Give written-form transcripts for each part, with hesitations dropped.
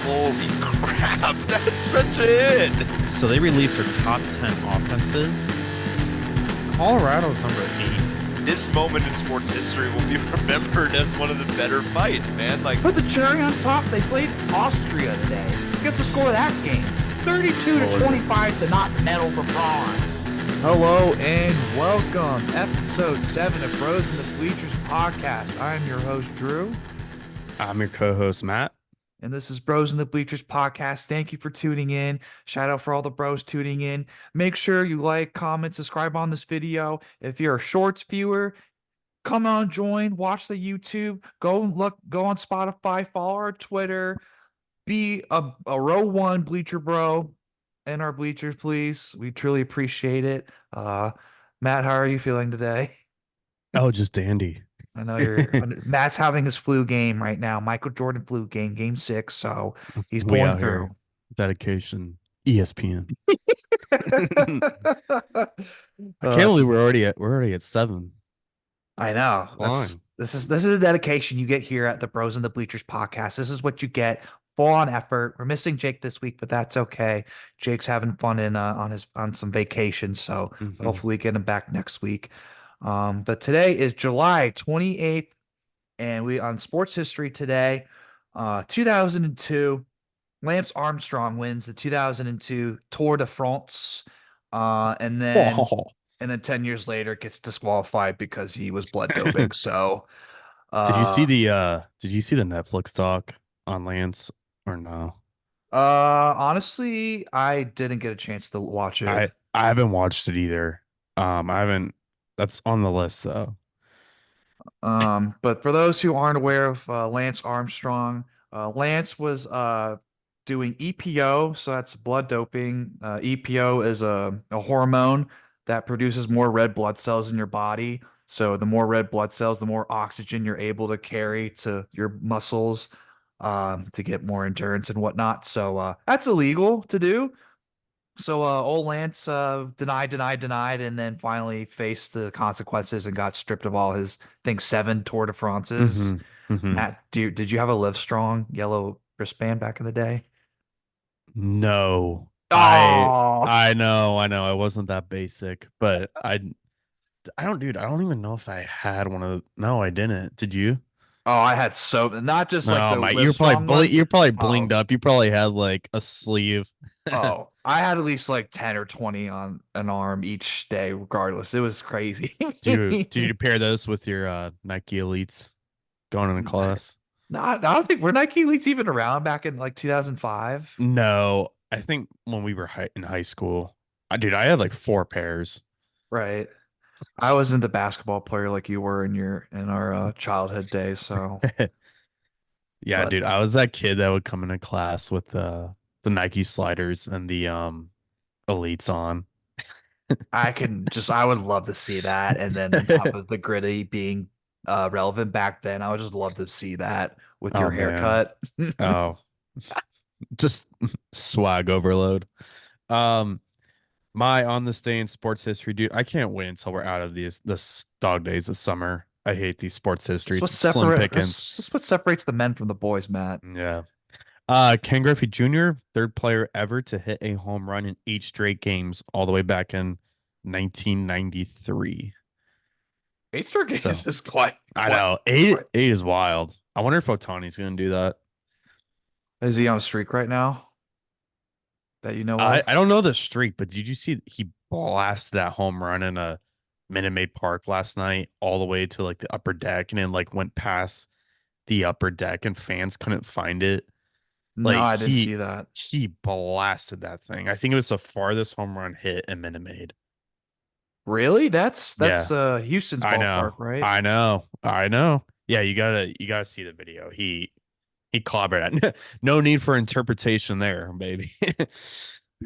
Holy crap, that's such a hit. So they released their top 10 offenses. Colorado's number 8. This moment in sports history will be remembered as one of the better fights, man. Like, Put the cherry on top, they played Austria today. Guess the score of that game? 32 What to was it? 25 to not medal for bronze. Hello and welcome. Episode 7 of Bros in the Bleachers podcast. I am your host, Drew. I'm your co-host, Matt. And this is Bros in the Bleachers podcast. Thank you for tuning in. Shout out for all the bros tuning in. Make sure you like, comment, subscribe on this video. If you're a shorts viewer, come on, join, watch the YouTube, go on Spotify, follow our Twitter, be a row one bleacher bro in our bleachers, please. We truly appreciate it. Matt, how are you feeling today? Oh, just dandy. I know Matt's having his flu game right now. Michael Jordan flu game 6. So he's We pulling out here. through. Dedication. ESPN. I I can't believe we're already at 7. I know. Fine. This is a dedication you get here at the Bros in the Bleachers podcast. This is what you get. Full on effort. We're missing Jake this week, but that's okay. Jake's having fun on some vacation, so Mhm. hopefully we get him back next week. But today is July 28th, and we on sports history today, 2002. Lance Armstrong wins the 2002 Tour de France, and then Oh. 10 years later gets disqualified because he was blood doping. So, Did you see the Netflix doc on Lance or no? honestly, I didn't get a chance to watch it. I haven't watched it either. I haven't. That's on the list though. But for those who aren't aware of Lance Armstrong, Lance was doing EPO, so that's blood doping. EPO is a hormone that produces more red blood cells in your body. So the more red blood cells, the more oxygen you're able to carry to your muscles to get more endurance and whatnot. So that's illegal to do. So old Lance denied, and then finally faced the consequences and got stripped of all his, I think, 7 Tour de France's. Mm-hmm. Matt, did you have a Live Strong yellow wristband back in the day? No, Oh, I know. I wasn't that basic, but I don't, dude. I don't even know if I had one of. No, I didn't. Did you? oh, I had so not just like No, the my Live Strong ones. you're probably Oh, blinged up. You probably had like a sleeve. oh, I had at least like 10 or 20 on an arm each day, regardless. It was crazy. Did you pair those with your Nike Elites going into class? I don't think were Nike Elites even around back in like 2005. No, I think when we were in high school, I had like 4 pairs. Right. I wasn't the basketball player like you were in our childhood days, so Yeah, but dude, I was that kid that would come into class with the Nike sliders and the Elites on. I would love to see that. And then on top of the gritty being relevant back then, I would just love to see that with Oh your man. haircut. Oh, just swag overload. Um, my on this day in sports history, dude. I can't wait until we're out of this dog days of summer. I hate these sports history. It's slim pickings. That's what separates the men from the boys, Matt. Yeah. Ken Griffey Jr., third player ever to hit a home run in 8 straight games, all the way back in 1993. Eight star games So is quite, I quite know eight is wild. I wonder if Otani's going to do that. Is he on a streak right now that you know of? I don't know the streak, but did you see he blasted that home run in a Minute Maid Park last night all the way to like the upper deck and then like went past the upper deck and fans couldn't find it. No, Like I didn't see that. he blasted that thing. I think it was the farthest home run hit in Minute Maid. Really? That's Yeah, Houston's I know. ballpark, right? I know. Yeah, you gotta see the video. He clobbered it. No need for interpretation there, baby.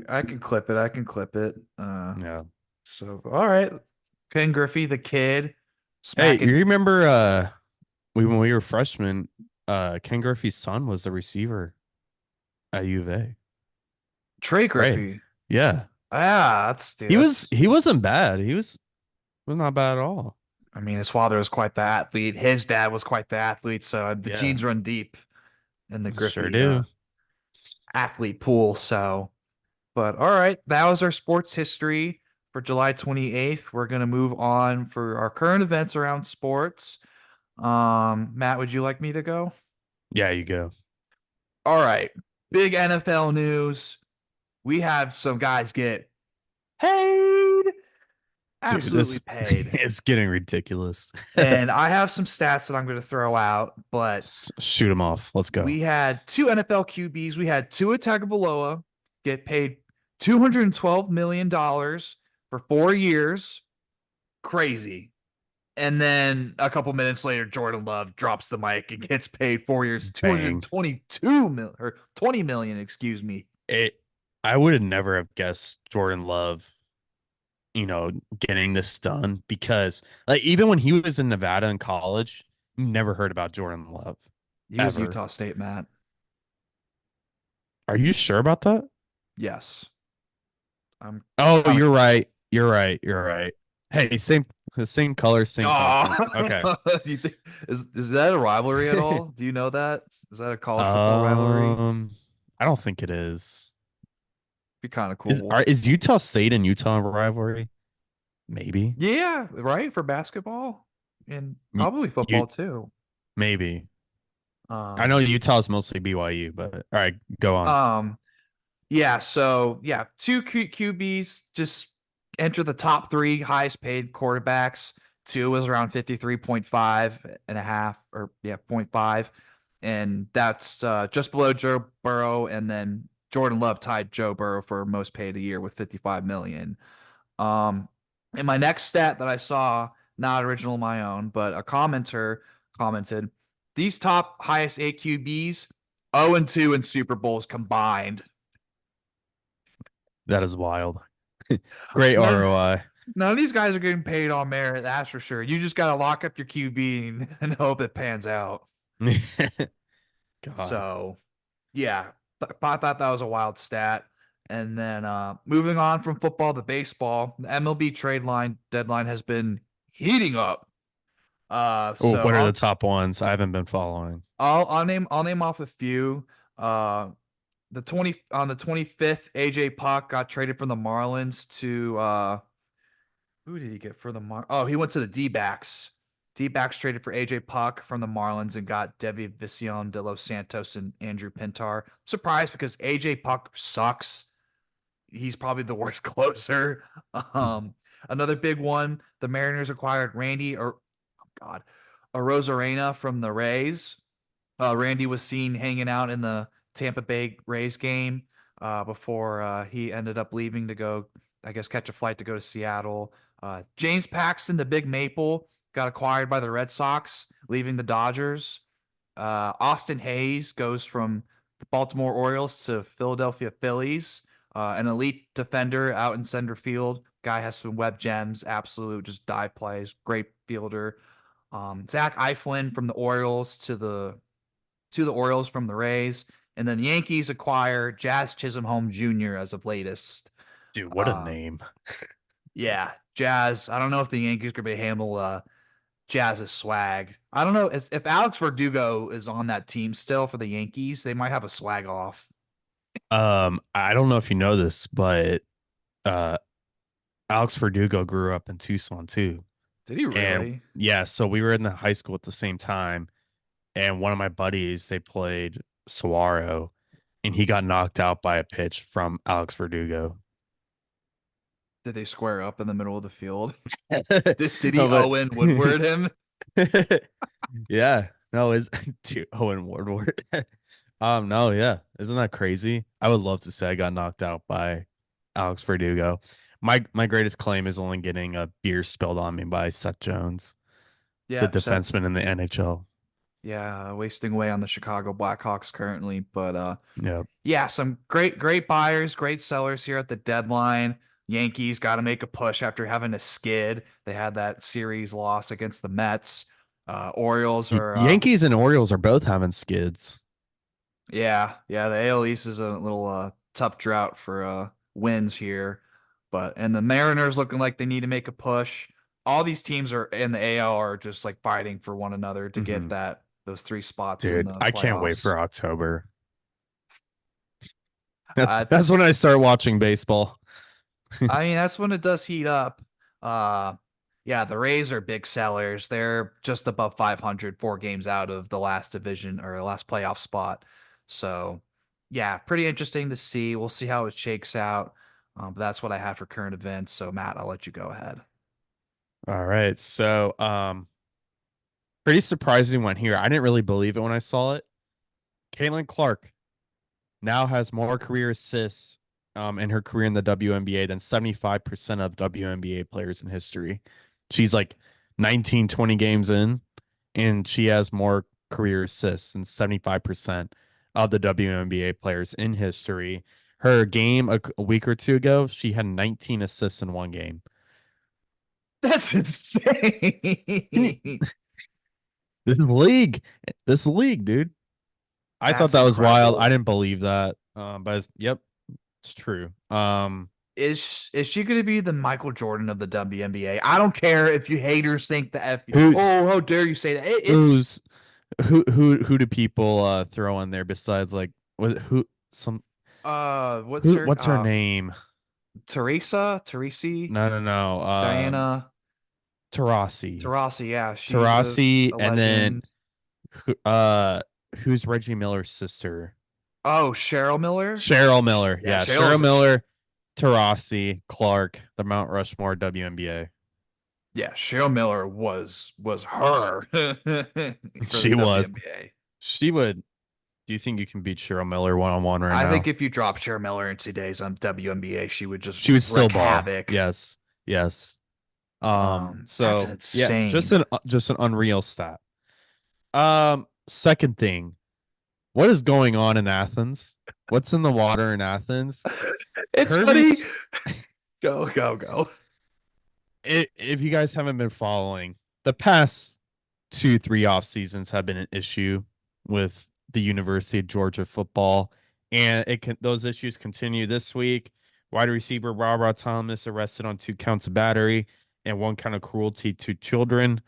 I can clip it. I can clip it. Yeah. So all right. Ken Griffey, the kid, Hey, you smacking remember when we were freshmen, Ken Griffey's son was the receiver at U of A. Trey Right. Griffey. Yeah. Ah, He wasn't bad. He was not bad at all. I mean, his father was quite the athlete. His dad was quite the athlete. So the Yeah. genes run deep in the Sure Griffey do. athlete pool. So, but all right, that was our sports history for July 28th. We're gonna move on for our current events around sports. Matt, would you like me to go? Yeah, you go. All right, big NFL news. We have some guys get paid, Dude, absolutely this paid. it's getting ridiculous. And I have some stats that I'm going to throw out, but Shoot them off. Let's go. we had two NFL QBs. We had Tua Tagovailoa get paid $212 million for 4 years. Crazy. And then a couple minutes later, Jordan Love drops the mic and gets paid 4 years, Bang. 222 million or 20 million, excuse me. I would have never have guessed Jordan Love, getting this done because like even when he was in Nevada in college, you never heard about Jordan Love He was ever. Utah State, Matt. Are you sure about that? Yes. I'm Oh, kinda- you're right. You're right. You're right. Hey, same color, same conference. Okay. Oh, you think, is that a rivalry at all? Do you know that? Is that a college football rivalry? I don't think it is. Be kind of Is cool. are, is Utah State and Utah a rivalry? Maybe. Yeah, right, for basketball and You, probably you football too. maybe. I Um, know Utah's mostly BYU, but all right, go on. um, yeah. So yeah, two QBs just enter the top three highest paid quarterbacks. Two was around 53.5 and a half, or yeah, point 0.5, and that's just below Joe Burrow, and then Jordan Love tied Joe Burrow for most paid a year with 55 million. And my next stat that I saw, not original my own, but a commenter commented, these top highest AQBs 0-2 in Super Bowls combined. That is wild. Great None, ROI. none of these guys are getting paid on merit, that's for sure. You just got to lock up your QB and hope it pans out. God. So, yeah, I thought that was a wild stat. And then moving on from football to baseball, the MLB trade line deadline has been heating up. Oh, So what are the top ones? I haven't been following. I'll name off a few. On the 25th, AJ Puck got traded from the Marlins to who did he get for the Oh, he went to the D-backs. D-backs traded for AJ Puck from the Marlins and got Devi Vision de Los Santos and Andrew Pintar. Surprised because AJ Puck sucks. He's probably the worst closer. Another big one, the Mariners acquired Randy, or oh God, Arozarena from the Rays. Randy was seen hanging out in the Tampa Bay Rays game before he ended up leaving to go, I guess, catch a flight to go to Seattle. James Paxton, the big maple, got acquired by the Red Sox, leaving the Dodgers. Austin Hayes goes from the Baltimore Orioles to Philadelphia Phillies. An elite defender out in center field. Guy has some web gems, absolute just dive plays, great fielder. Zach Eflin from the Orioles to the Orioles from the Rays, and then the Yankees acquire Jazz Chisholm Jr. as of latest. Dude, what a name. Yeah, Jazz. I don't know if the Yankees could be handle Jazz's swag. I don't know if Alex Verdugo is on that team still for the Yankees. They might have a swag off. I don't know if you know this, but uh Alex Verdugo grew up in Tucson too. Did he And really? yeah, so we were in the high school at the same time. And one of my buddies, they played Saguaro, and he got knocked out by a pitch from Alex Verdugo. Did they square up in the middle of the field? Did Did he Owen Woodward him? Yeah, no, is dude Owen Woodward. No, yeah, isn't that crazy? I would love to say I got knocked out by Alex Verdugo. My greatest claim is only getting a beer spilled on me by Seth Jones, the Yeah, Seth. defenseman in the NHL. Yeah, wasting away on the Chicago Blackhawks currently, but Yeah, yeah, some great buyers, great sellers here at the deadline. Yankees got to make a push after having a skid. They had that series loss against the Mets. Orioles are Yankees and Orioles are both having skids. yeah, the AL East is a little tough drought for wins here. And the Mariners looking like they need to make a push. All these teams are in the AL are just like fighting for one another to get those three spots in Dude, the I can't wait playoffs. for October. That's when I start watching baseball. I mean, that's when it does heat up. Yeah, the Rays are big sellers. They're just above 500, 4 games out of the last division or the last playoff spot. So, yeah, pretty interesting to see. We'll see how it shakes out. But that's what I have for current events. So, Matt, I'll let you go ahead. All right. So, pretty surprising one here. I didn't really believe it when I saw it. Caitlin Clark now has more career assists in her career in the WNBA than 75% of WNBA players in history. She's like 19, 20 games in, and she has more career assists than 75% of the WNBA players in history. Her game a week or two ago, she had 19 assists in one game. That's insane. This league, dude. I thought That's that was wild. I incredible. didn't believe that. Yep, it's true. Is she going to be the Michael Jordan of the WNBA? I don't care if you haters think the F. Who's Oh, how dare you say that? It's who's who do people throw in there besides like was it who some what's who her what's her name? Teresi, No. Diana Taurasi. Taurasi. Yeah, she's Taurasi, a and then legend. who's Reggie Miller's sister? Oh, Cheryl Miller. Cheryl Miller. Yeah, Yeah, Cheryl Cheryl's a Miller, Taurasi, Clark, the Mount Rushmore WNBA. yeah. Cheryl Miller was her for the She was. WNBA. She would. Do you think you can beat Cheryl Miller one on one right I think now? if you drop Cheryl Miller in today's WNBA, she would just She would still wreak ball. havoc. Yes. Yes. That's So yeah, insane. just an unreal stat. Second thing, what is going on in Athens? What's in the water in Athens? It's funny. Kirby's Go. if you guys haven't been following, the past 2, 3 off seasons have been an issue with the University of Georgia football, and those issues continue this week. Wide receiver Robert Thomas arrested on 2 counts of battery and 1 count of cruelty to children.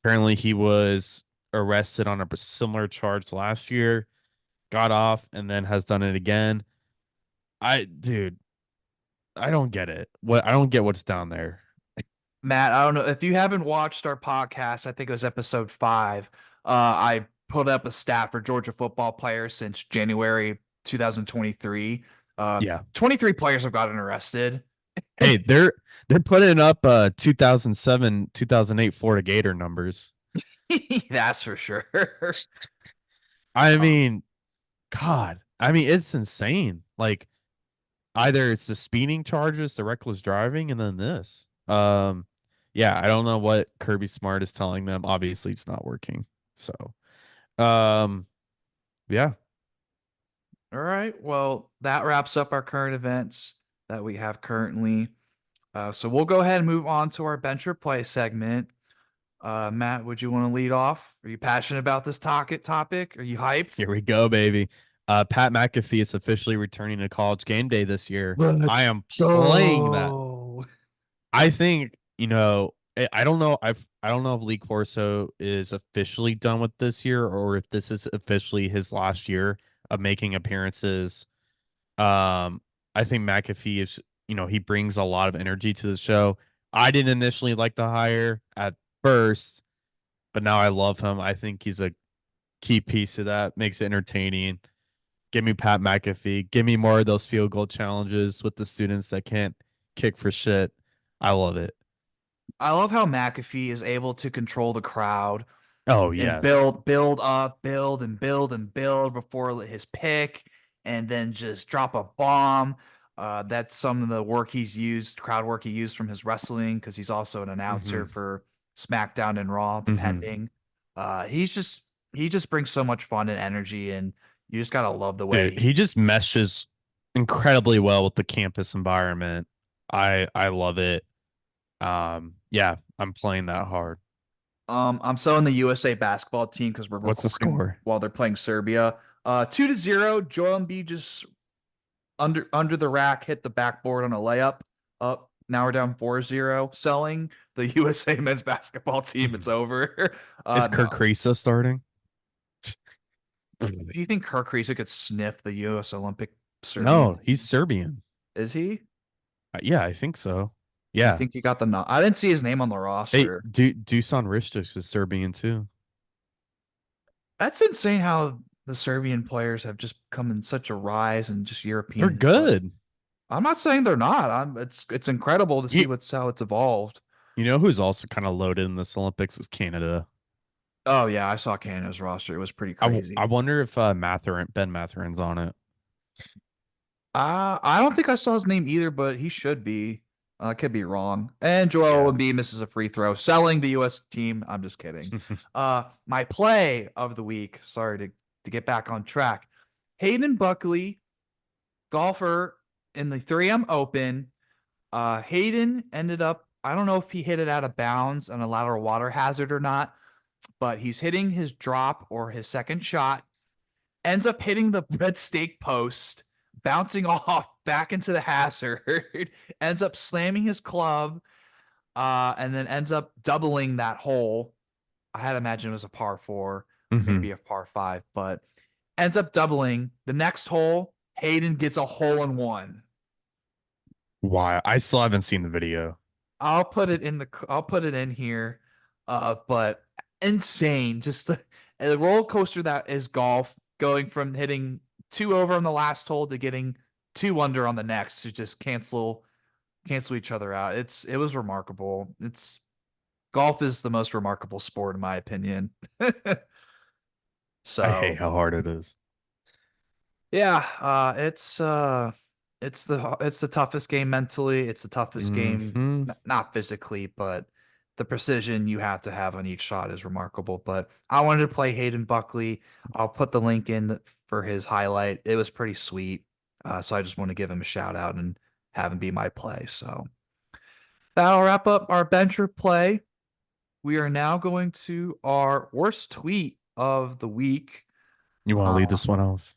Apparently, he was arrested on a similar charge last year, got off, and then has done it again. Dude, I don't get it. I don't get what's down there. Matt, I don't know if you haven't watched our podcast. I think it was episode 5. I put up a stat for Georgia football players since January 2023. Yeah. 23 players have gotten arrested. Hey, they're putting up 2007, 2008 Florida Gator numbers. That's for sure. I mean, God, I mean, it's insane. Like either it's the speeding charges, the reckless driving, and then this. Yeah, I don't know what Kirby Smart is telling them. Obviously, it's not working. So, yeah. All right. Well, that wraps up our current events that we have currently. So we'll go ahead and move on to our bench or play segment. Matt, would you want to lead off? Are you passionate about this topic? Are you hyped? Here we go, baby. Pat McAfee is officially returning to College Game Day this year. I am playing that. I think, I don't know. I don't know if Lee Corso is officially done with this year or if this is officially his last year of making appearances. I think McAfee is, he brings a lot of energy to the show. I didn't initially like the hire at first, but now I love him. I think he's a key piece of that. Makes it entertaining. Give me Pat McAfee. Give me more of those field goal challenges with the students that can't kick for shit. I love it. I love how McAfee is able to control the crowd Oh, and yes. build up, build before his pick, and then just drop a bomb. That's some of the crowd work he used from his wrestling, because he's also an announcer for SmackDown and Raw, depending. He just brings so much fun and energy, and you just gotta love the way Dude, he just meshes incredibly well with the campus environment. I love it. Yeah, I'm playing that hard. I'm selling the USA basketball team because we're What's the recording score? while they're playing Serbia. 2-0. Joel Embiid just under the rack hit the backboard on a layup. Up. Now we're down 4-0. Selling the USA men's basketball team. It's over. Is Kirk No. Kriisa starting? Do you think Kirk Kriisa could sniff the U.S. Olympic Serbian No, team. he's Serbian. Is he? Yeah, I think so. I Yeah. think he got the nod. I didn't see his name on the Hey, roster. Dusan Ristic is Serbian too. That's insane how the Serbian players have just come in such a rise and just They're European. But good. I'm not saying they're not. It's incredible to see You, how it's evolved. you know who's also kind of loaded in this Olympics is Canada. Oh yeah, I saw Canada's roster. It was pretty I crazy. wonder if Ben Matherin's on it. I don't think I saw his name either, but he should be. I could be wrong. And Joel Yeah. Embiid misses a free throw, selling the U.S. team. I'm just kidding. My play of the week. Sorry to get back on track. Hayden Buckley, golfer in the 3M Open. Hayden ended up. I don't know if he hit it out of bounds on a lateral water hazard or not, but he's hitting his drop or his second shot. Ends up hitting the red stake post, bouncing off back into the hazard, ends up slamming his club, and then ends up doubling that hole. I had to imagine it was a par 4, maybe a par 5, but ends up doubling. The next hole, Hayden gets a hole in one. Why? I still haven't seen the video. I'll put it in here. But insane. Just the roller coaster that is golf, going from hitting 2 over on the last hole to getting 2 under on the next to just cancel each other out. It was remarkable. Golf is the most remarkable sport in my opinion. I hate So how hard it is. yeah, it's the toughest game mentally. It's the toughest game, Hmm. not physically, but the precision you have to have on each shot is remarkable. But I wanted to play Hayden Buckley. I'll put the link in for his highlight. It was pretty sweet. So I just want to give him a shout out and have him be my play. So that'll wrap up our bencher play. We are now going to our worst tweet of the week. You want to lead Uh, this one off?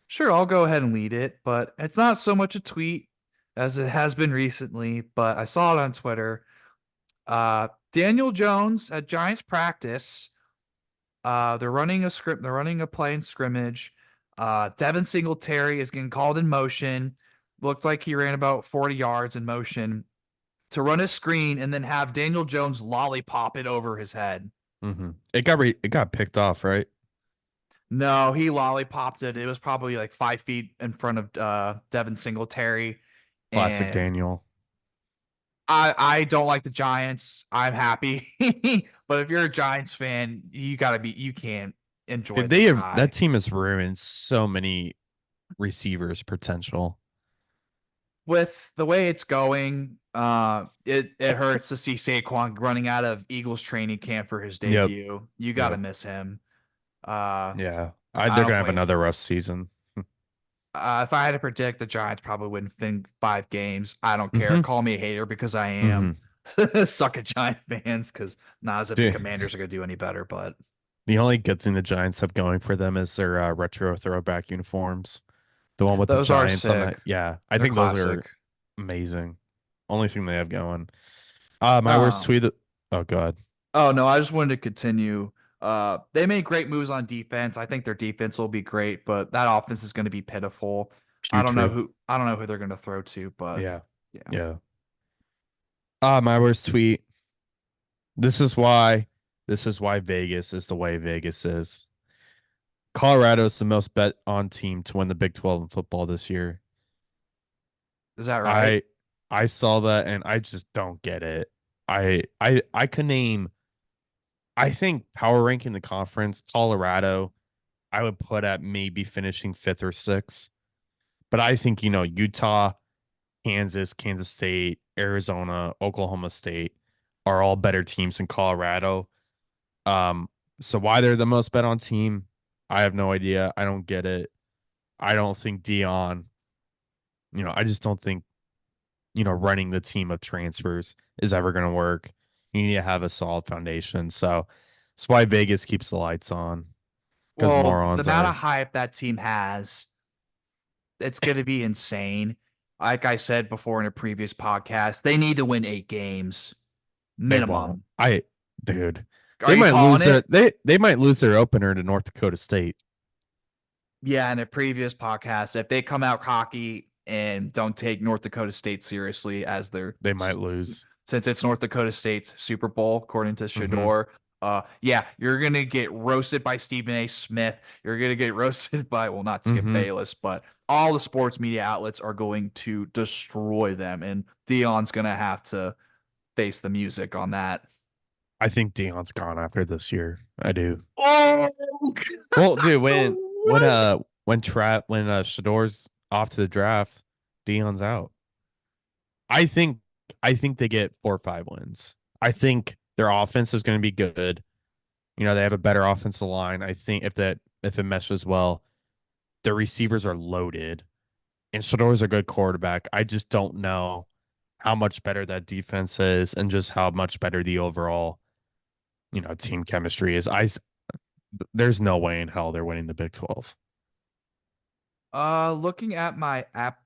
Sure, I'll go ahead and lead it, but it's not so much a tweet as it has been recently, but I saw it on Twitter. Daniel Jones at Giants practice. They're running a script, they're running a play in scrimmage. Devin Singletary is getting called in motion. Looked like he ran about 40 yards in motion to run a screen and then have Daniel Jones lollipop it over his head. Mm-hmm. It got picked off, right? No, he lollipopped it. It was probably like 5 feet in front of Devin Singletary. Classic And Daniel. I don't like the Giants. I'm happy. But if you're a Giants fan, you can't enjoy They this have guy. that team has ruined so many receivers potential. With the way it's going, it hurts to see Saquon running out of Eagles training camp for his Yep. debut. You got to miss him. Yeah. I They're don't gonna have blame another you. rough season. If I had to predict, the Giants probably wouldn't fin 5 games. I don't care. Mm-hmm. Call me a hater because I Mm-hmm. am. Suck at Giant fans because not as if the Commanders are going to do any better, but The only good thing the Giants have going for them is their retro throwback uniforms. The one with the those are Giants on sick. that. Yeah. I They're think those are classic. amazing. Only thing they have going. My worst Um, tweet. Oh god. oh no, I just wanted to continue. They made great moves on defense. I think their defense will be great, but that offense is going to be pitiful. Putrid. I don't know who they're going to throw to, but Yeah. yeah. Yeah. My worst tweet. This is why Vegas is the way Vegas is. Colorado is the most bet on team to win the Big 12 in football this year. Is that right? I saw that and I just don't get it. I can name, I think, power ranking the conference, Colorado, I would put at maybe finishing 5th or 6th. But I think, Utah, Kansas, Kansas State, Arizona, Oklahoma State are all better teams than Colorado. So why they're the most bet on team, I have no idea. I don't get it. I don't think Dion, I just don't think, running the team of transfers is ever going to work. You need to have a solid foundation. So that's why Vegas keeps the lights on because Well, the morons amount of are. hype that team has, it's going to be insane. Like I said before in a previous podcast, they need to win 8 games They won't. minimum. Dude, Are you calling it? they might lose their opener to North Dakota State. Yeah, in a previous podcast, if they come out cocky and don't take North Dakota State seriously as their, They might lose. since it's North Dakota State's Super Bowl, according to Hmm. Shador, yeah, you're gonna get roasted by Stephen A. Smith. You're gonna get roasted by, well, not Skip Hmm. Bayless, but all the sports media outlets are going to destroy them, and Dion's gonna have to face the music on that. I think Dion's gone after this year. I do. Oh, Well, dude, when when what? uh when Shador's off to the draft, Dion's out. I think I think they get 4 or 5 wins. I think their offense is going to be good. They have a better offensive line. I think if it meshes well, their receivers are loaded, and Shador's a good quarterback. I just don't know how much better that defense is, and just how much better the overall team chemistry is. There's no way in hell they're winning the Big 12. Looking at my app,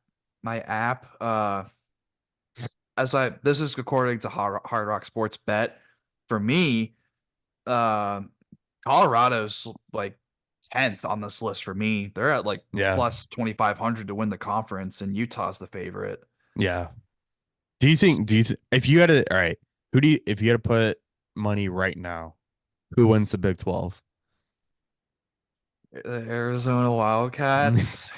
this is according to Hard Rock Sports Bet. For me, uh, Colorado's like 10th on this list for me. They're at like Yeah, plus 2,500 to win the conference, and Utah's the favorite. yeah. If you had to, all right, if you had to put money right now, who wins the Big 12? The Arizona Wildcats.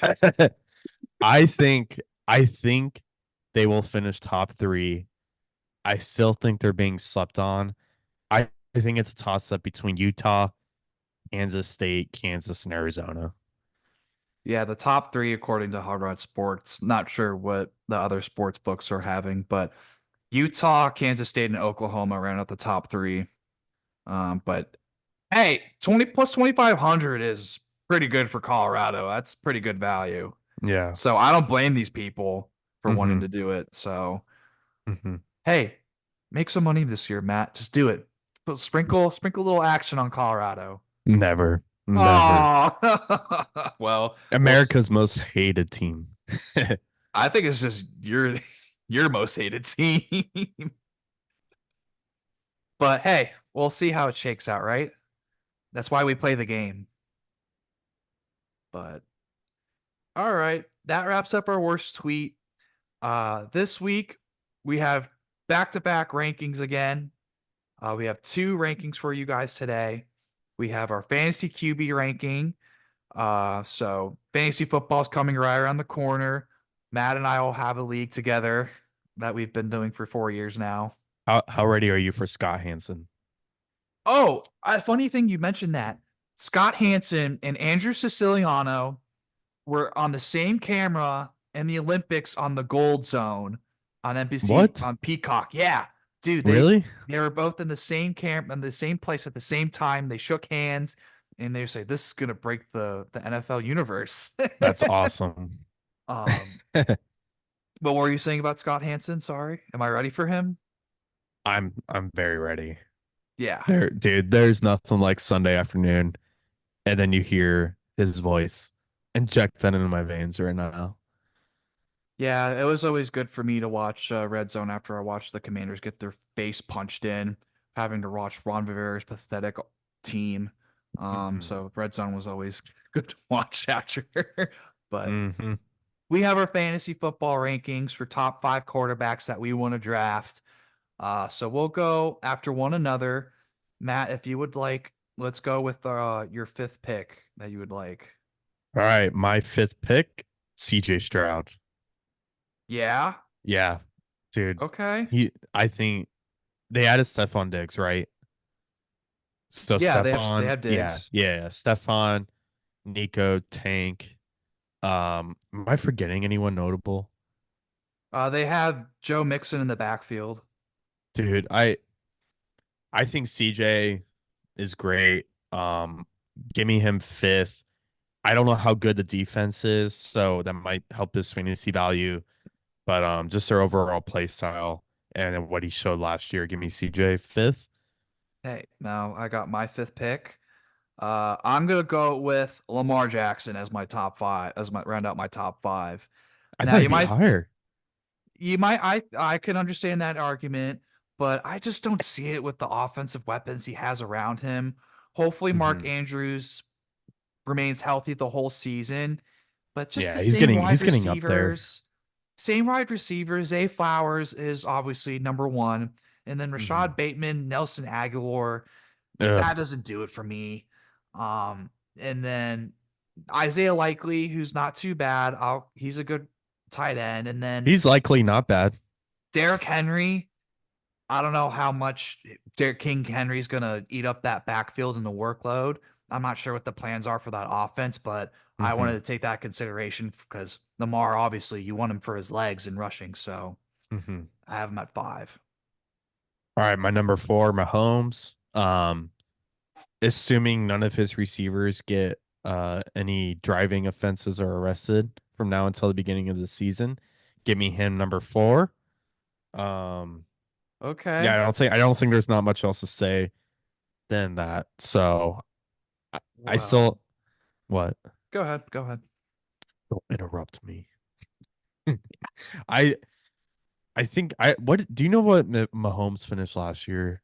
I think I think they will finish top 3. I still think they're being slept on. I think it's a toss up between Utah, Kansas State, Kansas, and Arizona. Yeah, the top three according to Hard Rock Sports. Not sure what the other sports books are having, but Utah, Kansas State, and Oklahoma ran out the top three. But hey, 20 plus 2,500 is pretty good for Colorado. That's pretty good value. Yeah. So I don't blame these people for wanting Hmm. to do it. So Hmm. hey, make some money this year, Matt. Just do it. But sprinkle a little action on Colorado. Never. Never. Oh, well, America's most hated team. I think it's just your most hated team. But hey, we'll see how it shakes out, right? That's why we play the game. But all right, that wraps up our worst tweet. This week we have back-to-back rankings again. We have 2 rankings for you guys today. We have our fantasy QB ranking. So fantasy football is coming right around the corner. Matt and I will have a league together that we've been doing for 4 years now. How ready are you for Scott Hansen? Oh, funny thing you mentioned that. Scott Hansen and Andrew Siciliano were on the same camera in the Olympics on the Gold Zone on NBC What? on Peacock. Yeah, dude, Really? they were both in the same camp in the same place at the same time. They shook hands and they say this is gonna break the NFL universe. That's awesome. um, but what were you saying about Scott Hansen? Sorry, am I ready for him? I'm very ready. Yeah, Dude, there's nothing like Sunday afternoon, and then you hear his voice. Inject that into my veins right now. yeah. It was always good for me to watch Red Zone after I watched the Commanders get their face punched in, having to watch Ron Rivera's pathetic team. Hmm. So Red Zone was always good to watch after. But Hmm. we have our fantasy football rankings for top 5 quarterbacks that we want to draft. So we'll go after one another. Matt, if you would like, let's go with your 5th pick that you would like. All right, my 5th pick, CJ Stroud. Yeah. Yeah, dude. Okay. I think they added Stephon Diggs, right? So Yeah, they Stephon, have yeah, Diggs. yeah, Stephon, Nico, Tank. Am I forgetting anyone notable? They have Joe Mixon in the backfield. Dude, I think CJ is great. Give me him 5th. I don't know how good the defense is, so that might help his fantasy value. But just their overall play style and then what he showed last year, give me CJ 5th. Hey, now I got my 5th pick. I'm gonna go with Lamar Jackson as my top 5, as my round out my top 5. I Now thought he'd be higher. I can understand that argument, but I just don't see it with the offensive weapons he has around him. Hopefully, Mark Hmm. Andrews remains healthy the whole season. But just Yeah, the he's getting up there. same wide receivers. Zay Flowers is obviously number one. And then Mhm. Rashad Bateman, Nelson Aguilar, Ugh. that doesn't do it for me. And then Isaiah Likely, who's not too bad. He's a good tight end. And then He's likely not bad. Derrick Henry. I don't know how much Derrick King Henry's gonna eat up that backfield and the workload. I'm not sure what the plans are for that offense, but I wanted Hmm. to take that consideration because Lamar, obviously, you want him for his legs and rushing. So Hmm. I have him at 5. All right, my number 4, Mahomes. Assuming none of his receivers get any driving offenses or arrested from now until the beginning of the season, give me him number 4. Um, yeah, Okay. I don't think there's not much else to say than that. So I Well, still what? go ahead. Go ahead. Don't interrupt me. I I think I what do you know what Mahomes finished last year?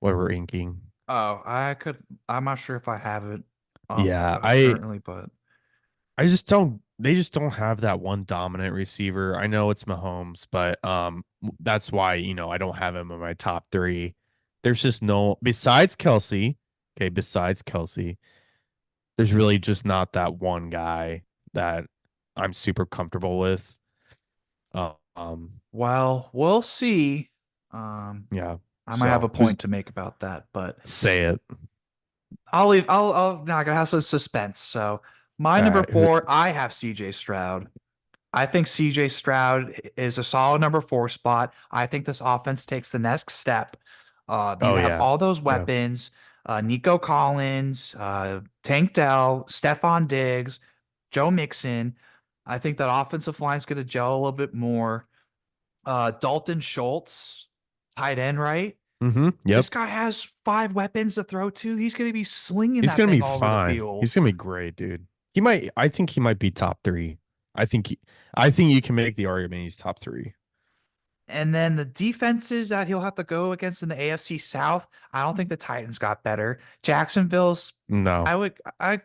What ranking? Oh, I'm not sure if I have it Yeah, currently, but I just don't they just don't have that one dominant receiver. I know it's Mahomes, but that's why, I don't have him in my top 3. There's just no besides Kelsey, okay, besides Kelsey, there's really just not that one guy that I'm super comfortable with. well, we'll see. Um, Yeah. I might have So a point to make about that, but say it. I'll leave. I'll not gonna have some suspense. So my All number right. Who, 4, I have CJ Stroud. I think CJ Stroud is a solid number 4 spot. I think this offense takes the next step. You oh have yeah. all those Yeah. weapons, Nico Collins, Tank Dell, Stephon Diggs, Joe Mixon. I think that offensive line is going to gel a little bit more. Dalton Schultz, tight end, right? Mm-hmm. This Yep. guy has 5 weapons to throw to. He's going to be slinging He's that gonna thing be all over the fine. field. He's gonna be great, dude. I think he might be top 3. I think I think you can make the argument he's top 3. And then the defenses that he'll have to go against in the AFC South, I don't think the Titans got better. Jacksonville's, No. I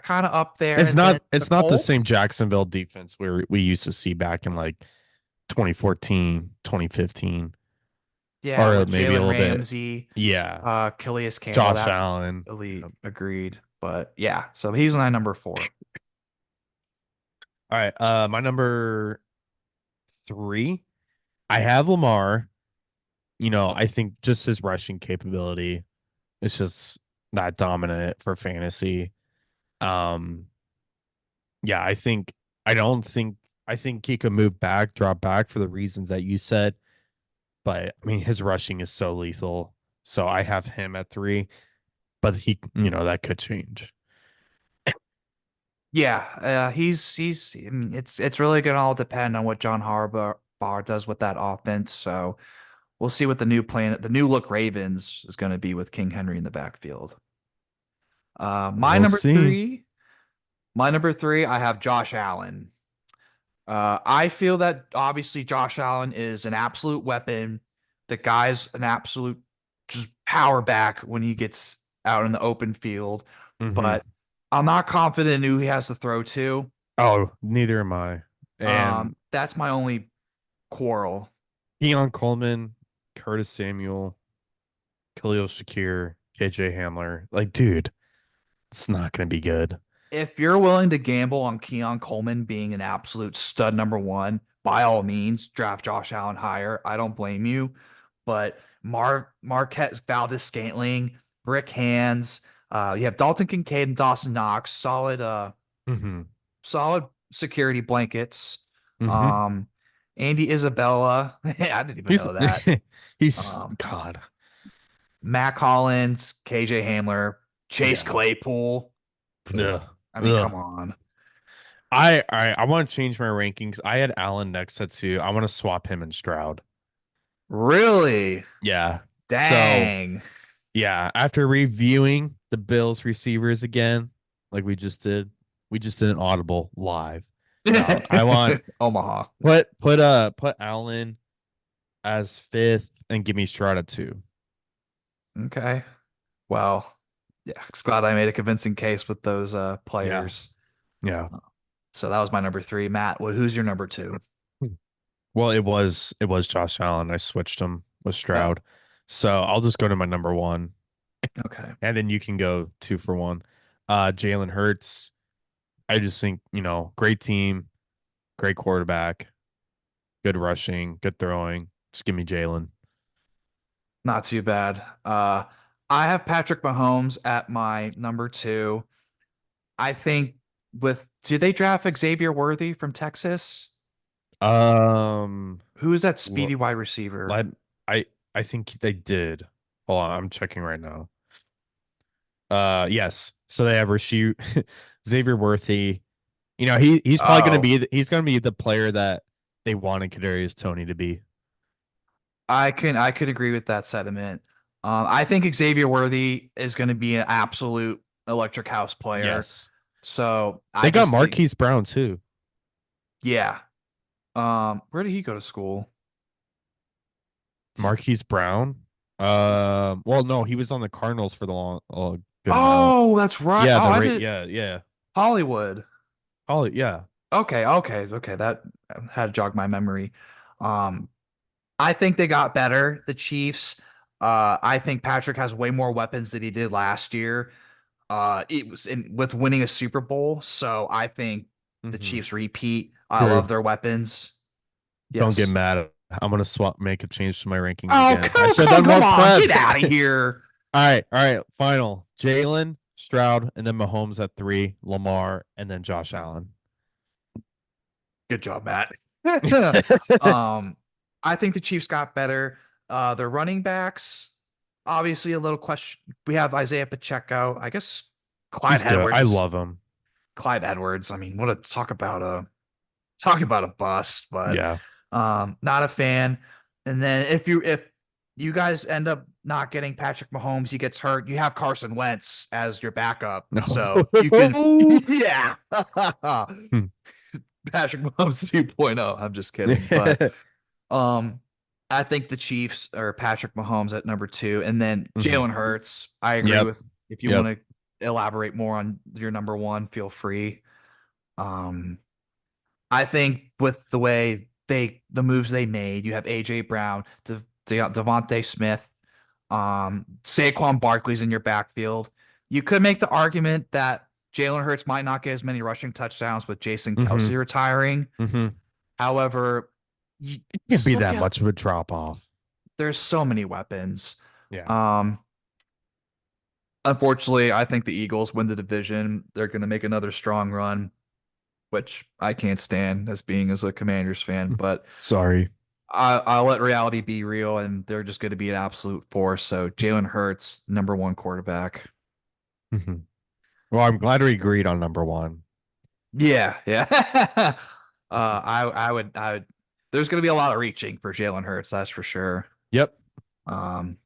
kind of up there. And then the It's not the same Colts, Jacksonville defense where we used to see back in like 2014, 2015, yeah, or with maybe a Jalen little bit. Ramsey, Yeah. Calais Campbell, Josh that Allen. elite, Yep. agreed. But yeah, so he's my number 4. All right. My number 3, I have Lamar. I think just his rushing capability is just that dominant for fantasy. Um, yeah, I don't think I think he could move back, drop back for the reasons that you said. But I mean, his rushing is so lethal. So I have him at 3, but that could change. Yeah, I mean, it's really gonna all depend on what John Harbaugh does with that offense. So we'll see what the new look Ravens is going to be with King Henry in the backfield. Uh, my We'll number see. three, my number 3, I have Josh Allen. I feel that obviously Josh Allen is an absolute weapon. The guy's an absolute just power back when he gets out in the open field, Hmm. but I'm not confident in who he has to throw to. Oh, neither am I. And That's my only quarrel. Keon Coleman, Curtis Samuel, Khalil Shakir, KJ Hamler, like, dude, it's not going to be good. If you're willing to gamble on Keon Coleman being an absolute stud number 1, by all means, draft Josh Allen higher. I don't blame you. But Marquette Valdez Scantling, Rick Hands, you have Dalton Kincaid and Dawson Knox, Hmm. solid security blankets. Hmm. Um, Andy Isabella, I didn't even He's know that. he's Um, God. Matt Collins, KJ Hamler, Chase Yeah. Claypool. Ugh. I mean, Ugh. come on. I want to change my rankings. I had Allen next to 2. I want to swap him and Stroud. Really? Yeah. So Dang. yeah, after reviewing the Bills receivers again, like we just did an audible live. No, I want Omaha. put Allen as 5th and give me Stroud at 2. Okay. Well, Yeah, just glad I made a convincing case with those Yeah. players. Yeah. So that was my number three. Matt, who's your number two? Well, it was Josh Allen. I switched him with Oh, Stroud. So I'll just go to my number one, okay. and then you can go two for one. Jalen Hurts. I just think, great team, great quarterback, good rushing, good throwing. Just give me Jalen. Not too bad. I have Patrick Mahomes at my number two. I think did they draft Xavier Worthy from Texas? Um, Who is that l- speedy wide receiver? let I I think they did. Hold on, I'm checking right now. Yes. So they have Rasheed Xavier Worthy. He's probably gonna Oh, be the player that they wanted Kadarius Toney to be. I could agree with that sentiment. I think Xavier Worthy is going to be an absolute electric house player. Yes. So I They got just think, Marquise Brown too. yeah. Where did he go to school? Marquise Brown. Well, no, he was on the Cardinals for the long, good amount. Oh, that's right. Yeah, Oh, the I rate. did Yeah, yeah. Hollywood. Oh, yeah. Okay. That had to jog my memory. Um, I think they got better, the Chiefs. I think Patrick has way more weapons than he did last year. It was with winning a Super Bowl, so I think the Mm-hmm. Chiefs repeat. I love True. their weapons. Don't get Yes. mad. I'm gonna make a change to my rankings Oh, again. I should have done come more on, prep. get out of here. All right. Final. Jalen, Stroud, and then Mahomes at three, Lamar, and then Josh Allen. Good job, Matt. um, I think the Chiefs got better. Their running backs, obviously a little question. We have Isaiah Pacheco. I guess Clyde He's good. Edwards I is love him. Clyde Edwards. I mean, what a talk about a bust, but Yeah. not a fan. And then if you guys end up not getting Patrick Mahomes, he gets hurt, you have Carson Wentz as your backup. So you can No. yeah. Hmm. Patrick Mahomes 2.0. I'm just kidding. But um I think the Chiefs or Patrick Mahomes at number two, and then Mhm. Jalen Hurts. I agree Yep. with if you Yep. want to elaborate more on your number one, feel free. Um I think with the way the moves they made, you have AJ Brown, Devontae Smith, Saquon Barkley's in your backfield. You could make the argument that Jalen Hurts might not get as many rushing touchdowns with Jason Mm-hmm. Kelsey retiring. Mm-hmm. However, you It can't just be look that at much of a drop off. there's so many weapons. Yeah. Um, Unfortunately, I think the Eagles win the division. They're going to make another strong run, which I can't stand as a Commanders fan, but Sorry. I'll let reality be real, and they're just going to be an absolute force. So Jalen Hurts, number one quarterback. Mm-hmm. Well, I'm glad we agreed on number one. Yeah. Mhm. I would. There's going to be a lot of reaching for Jalen Hurts, that's for sure. Yep.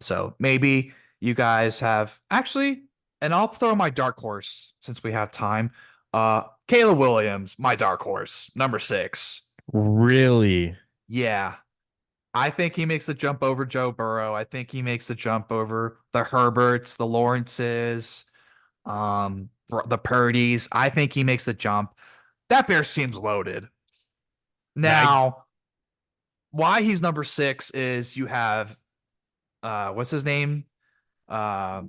So maybe you guys have actually, and I'll throw my dark horse since we have time. Caleb Williams, my dark horse, number six. Really? Yeah, I think he makes the jump over Joe Burrow. I think he makes the jump over the Herberts, the Lawrences, the Purdy's. I think he makes the jump. That Bears team's loaded. Yeah. Now, why he's number six is you have what's his name? Uh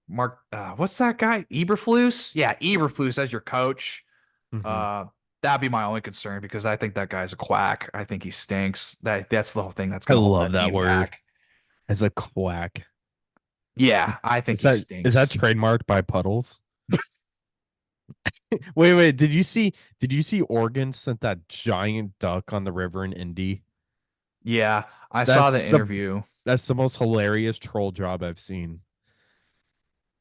Mark what's that guy? Eberflus? Yeah, Eberflus as your coach. Mhm. Uh that'd be my only concern because I think that guy's a quack. I think he stinks. That's the whole thing that's I gonna hold love that that team word. back. As a quack. Yeah, I think he Is that stinks. trademarked by Puddles? Wait. Did you see Oregon sent that giant duck on the river in Indy? Yeah, I saw That's the the interview. that's the most hilarious troll job I've seen.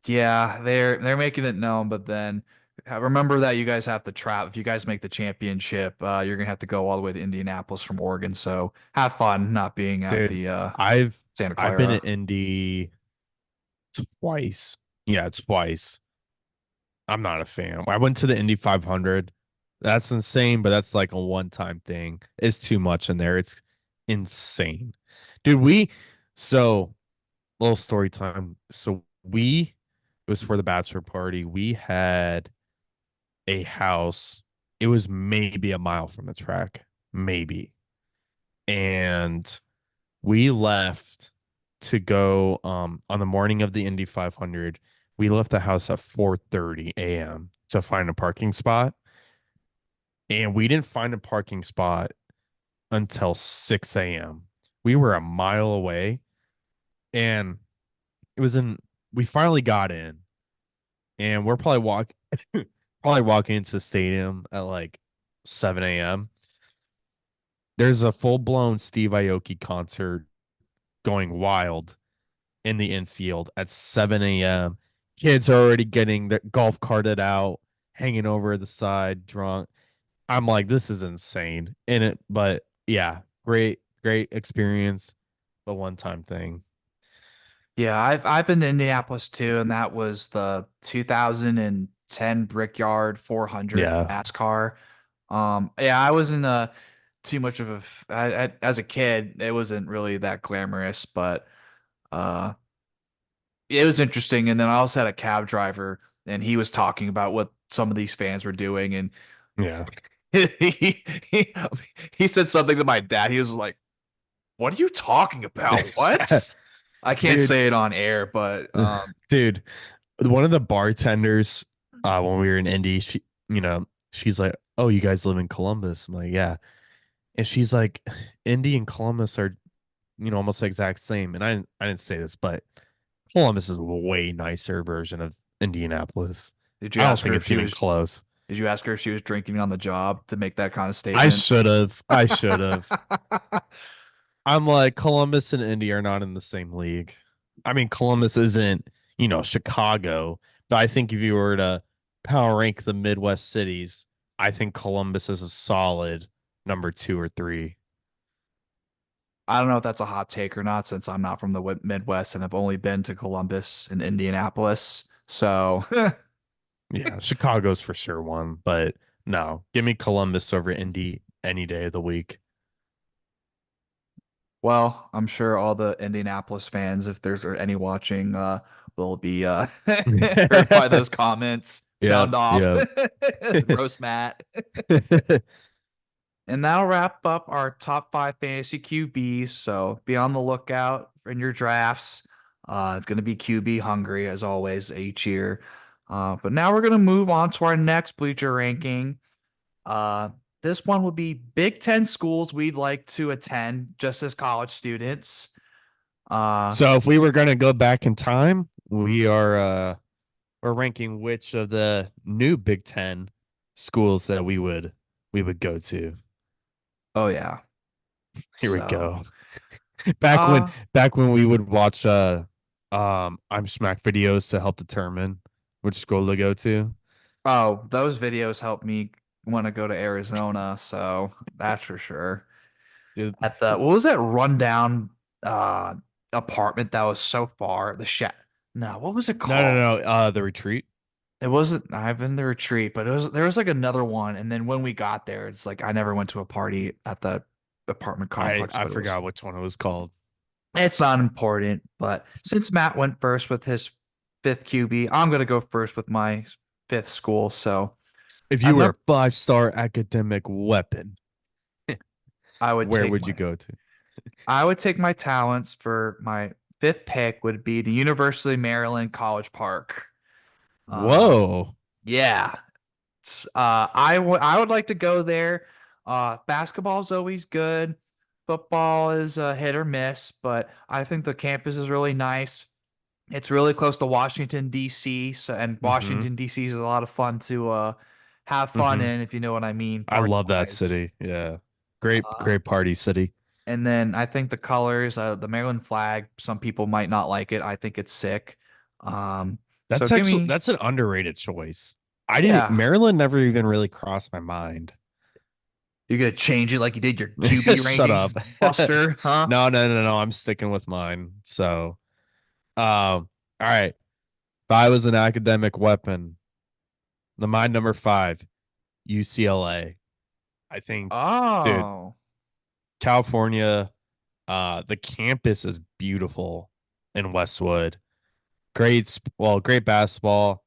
Yeah, they're making it known, but then remember that you guys have to trap. If you guys make the championship, you're gonna have to go all the way to Indianapolis from Oregon. So have fun not being at Dude, the I've Santa I've been in Clara. Indy twice. Yeah, twice. I'm not a fan. I went to the Indy 500. That's insane, but that's like a one-time thing. It's too much in there. It's insane. Dude, so little story time. So we It was for the bachelor party. We had a house. It was maybe a mile from the track, maybe. And we left to go on the morning of the Indy 500. We left the house at 4:30 a.m. to find a parking spot, and we didn't find a parking spot until 6 a.m. We were a mile away, and it was in we finally got in, and we're probably walking into the stadium at like 7 a.m. There's a full-blown Steve Aoki concert going wild in the infield at 7 a.m. Kids are already getting their golf carted out, hanging over the side, drunk. I'm like, this is insane. But yeah, great experience, but one-time thing. Yeah, I've been to Indianapolis too, and that was the 2010 Brickyard 400 Yeah. NASCAR. Yeah, I wasn't too much of as a kid, it wasn't really that glamorous, but uh it was interesting. And then I also had a cab driver, and he was talking about what some of these fans were doing, and Yeah. he he, he said something to my dad. He was like, "What are you talking about? What?" I can't Dude, say it on air, but dude, one of the bartenders when we were in Indy, she's like, "Oh, you guys live in Columbus?" I'm like, "Yeah." And she's like, "Indy and Columbus are, almost the exact same." And I didn't say this, but Columbus is a way nicer version of Indianapolis. did you I don't ask think her if it's she even was close. did you ask her if she was drinking on the job to make that kind of I statement? should have. I should have. I'm like, Columbus and Indy are not in the same league. I mean, Columbus isn't, Chicago, but I think if you were to power rank the Midwest cities, I think Columbus is a solid number 2 or 3. I don't know if that's a hot take or not, since I'm not from the Midwest and I've only been to Columbus and Indianapolis. So, Yeah, Chicago's for sure one, but no, give me Columbus over Indy any day of the week. well, I'm sure all the Indianapolis fans, if there's any watching, will be hurt by those comments. Yep, Sound off. yep. Roast Matt. And that'll wrap up our top five fantasy QBs. So be on the lookout in your drafts. It's going to be QB hungry as always each year. But now we're going to move on to our next bleacher ranking. Uh, this one would be Big 10 schools we'd like to attend just as college students. Uh, So if we were gonna go back in time, we're ranking which of the new Big Ten schools that we would go to. oh yeah. Here we So, go. Back when uh, back when we would watch I'm Smack videos to help determine which school to go to. oh, those videos helped me want to go to Arizona. So that's for sure. Dude, At the what was that rundown uh apartment that was so far? The shack. No, what was it no, called? no, no. The retreat. It wasn't. I've been the retreat, but there was like another one. And then when we got there, it's like I never went to a party at the apartment I complex, I but it was. forgot which one it was called. It's not important. But since Matt went first with his fifth QB, I'm gonna go first with my fifth school. So If at you were number, a 5-star academic weapon, I would where take would you my go to? I would take my talents for my fifth pick would be the University of Maryland College Park. Uh, Whoa. yeah. I would like to go there. Basketball is always good. Football is a hit or miss, but I think the campus is really nice. It's really close to Washington D.C. So, and Mm-hmm. Washington D.C. is a lot of fun to have fun Mm-hmm. in, if you know what I mean, I party love that wise. city. Yeah. Great, Uh, great party city. and then I think the colors, the Maryland flag, some people might not like it. I think it's sick. So give me, That's an underrated choice. I didn't yeah. Maryland never even really crossed my mind. You're gonna change it like you did your QB Shut rankings, up. Buster, huh? No. I'm sticking with mine. So all right. If I was an academic weapon, my number 5, UCLA. I think, dude, Oh, California, the campus is beautiful in Westwood. great basketball.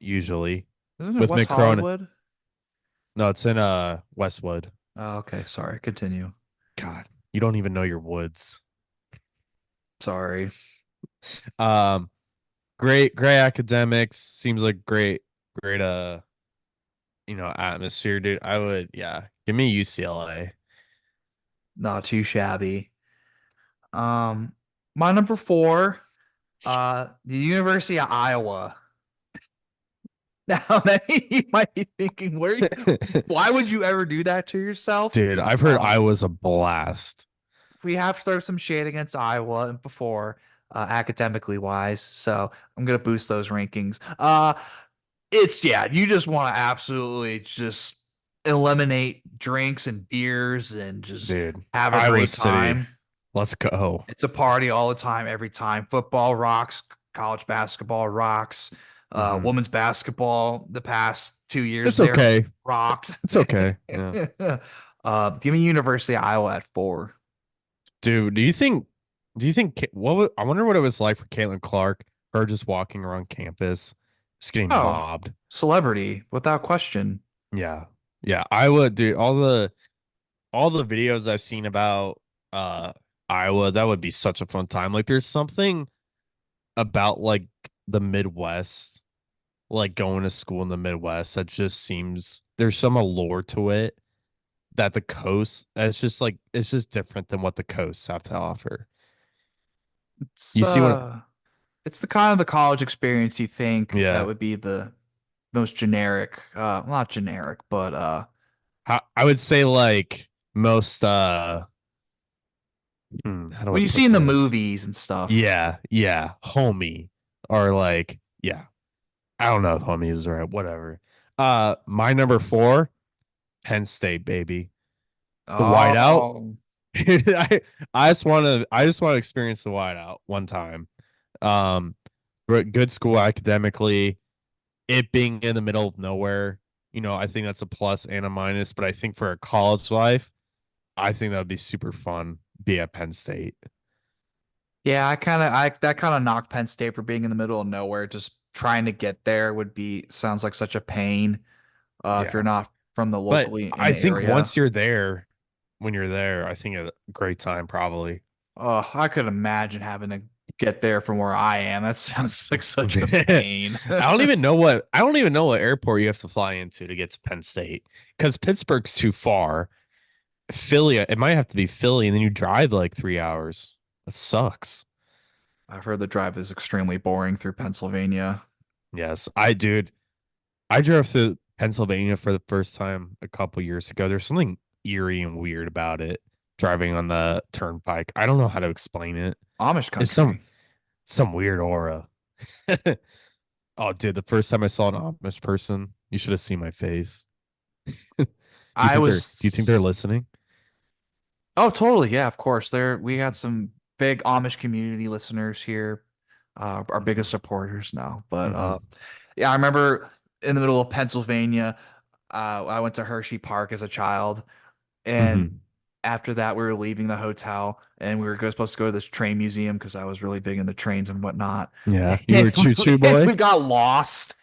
Usually Isn't it with West McCrone. Hollywood? No, it's in Westwood. Oh, okay. Sorry. Continue. God, you don't even know your woods. Sorry. Um, great academics. Seems like great atmosphere, dude. I would, yeah, give me UCLA. Not too shabby. Um, my number four, the University of Iowa. Now, you might be thinking, why would you ever do that to yourself? Dude, I've heard Uh, Iowa's a blast. we have to throw some shade against Iowa before, academically wise. So I'm gonna boost those rankings. It's yeah, you just want to absolutely just eliminate drinks and beers and just Dude, have a Iowa great City. time. Let's go. It's a party all the time, every time. Football rocks, college basketball rocks, Hmm. women's basketball. The past 2 years It's there okay. rocked. It's okay. Yeah. Give me University of Iowa at 4. Dude, do you think I wonder what it was like for Caitlin Clark, her just walking around campus, just getting Oh, mobbed. celebrity without question. Yeah. Yeah. Iowa, dude, all the videos I've seen about uh Iowa, that would be such a fun time. Like there's something about like the Midwest, like going to school in the Midwest that just seems there's some allure to it that the coast it's just different than what the coasts have to offer. It's You see what the it's the kind of the college experience you think that yeah. would be the most generic, not generic, but I would say like most how do I when you see put in the this? movies and stuff. Yeah, homie or like yeah. I don't know if homie is right, whatever. My number 4, Penn State baby. The whiteout. Oh, I I just want to experience the whiteout one time. Um good school academically, it being in the middle of nowhere, I think that's a plus and a minus, but I think for a college life, I think that would be super fun. Be at Penn State. yeah, I that kind of knocked Penn State for being in the middle of nowhere. Just trying to get there would be sounds like such a pain. If you're Yeah. not from the But locally in I the think area. once you're there, when you're there, I think a great time probably. Oh, I could imagine having to get there from where I am. That sounds like such a I pain. don't even know what airport you have to fly into to get to Penn State because Pittsburgh's too far. Philly, it might have to be Philly, and then you drive like 3 hours. That sucks. I've heard the drive is extremely boring through Pennsylvania. Yes, dude. I drove to Pennsylvania for the first time a couple years ago. There's something eerie and weird about it. Driving on the turnpike. I don't know how to explain it. Amish It's some country. some weird aura. Oh, dude, the first time I saw an Amish person, you should have seen my face. I Do you think they're was listening? Oh, totally. Yeah, of course. We had some big Amish community listeners here, our biggest Hmm. supporters now. But Hmm. yeah, I remember in the middle of Pennsylvania, I went to Hershey Park as a child, and Hmm. after that, we were leaving the hotel, and we were supposed to go to this train museum because I was really big into trains and whatnot. Yeah, you were And a choo choo and boy. we got lost,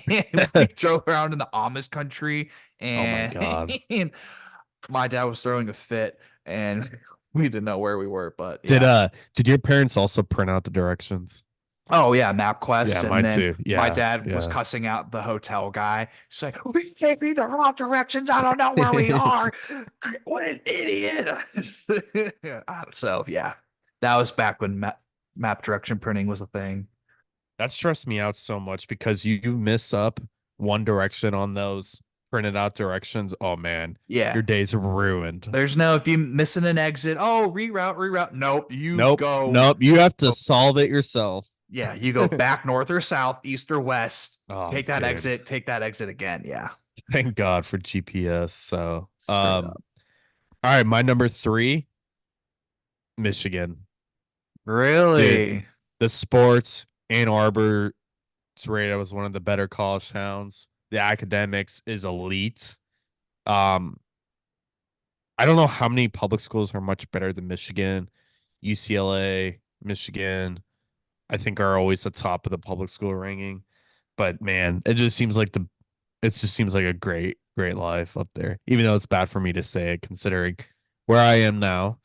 and we drove around in the Amish country, Oh my and god. and my dad was throwing a fit and we didn't know where we were, but Did yeah. did your parents also print out the directions? Oh yeah, Yeah, MapQuest. And mine then too. my Yeah, dad was yeah. cussing out the hotel guy. He's like, "We gave me the wrong directions. I don't know where we are. What an idiot." So yeah. That was back when map direction printing was a thing. That stressed me out so much because you miss up one direction on those printed out directions. Oh man, Yeah. your day's ruined. There's no if you missing an exit, oh reroute. Nope. You Nope, go nope. You have to solve it yourself. Yeah, you go back north or south, east or west. Oh, dude. Take that exit again. Yeah, Thank God for GPS. So, straight up. all right, my number 3, Michigan. Dude, Really? the sports, Ann Arbor, it's rated as one of the better college towns. The academics is elite. Um, I don't know how many public schools are much better than Michigan, UCLA, Michigan. I think are always the top of the public school ranking. But man, it just seems like a great life up there. Even though it's bad for me to say it, considering where I am now,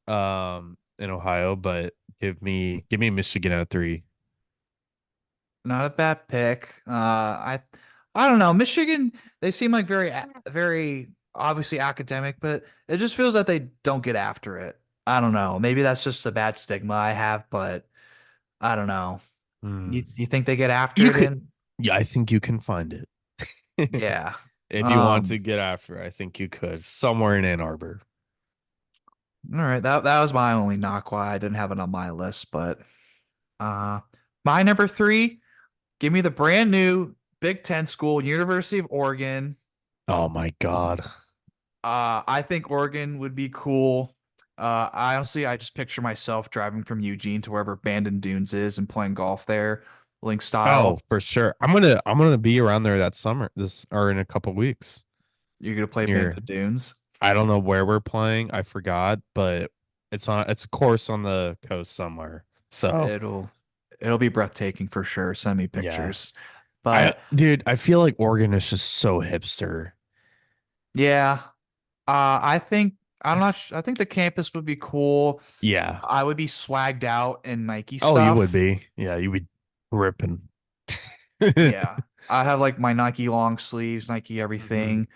in Ohio. But give me Michigan at 3. Not a bad pick. I don't know. Michigan, they seem like very obviously academic, but it just feels that they don't get after it. I don't know. Maybe that's just a bad stigma I have, but I don't know. Hmm. You think they get after You it could, in? yeah, I think you can find it. Yeah. If you want Um, to get after, I think you could somewhere in Ann Arbor. all right, that was my only knock why I didn't have it on my list, but uh my number three, give me the brand new Big 10 school, University of Oregon. Oh my God. I think Oregon would be cool. I honestly, I just picture myself driving from Eugene to wherever Bandon Dunes is and playing golf there, link Oh, style. for sure. I'm gonna be around there that summer, this or in a couple weeks. You're gonna play Near, Bandon Dunes. I don't know where we're playing. I forgot, but it's a course on the coast somewhere. So It'll it'll be breathtaking for sure. Send me yeah. pictures. But I feel like Oregon is just so hipster. yeah, I think I'm not. I think the campus would be cool. Yeah. I would be swagged out in Nike Oh, you would stuff. be. Yeah, you would ripping. Yeah, I have like my Nike long sleeves, Nike Hmm. everything.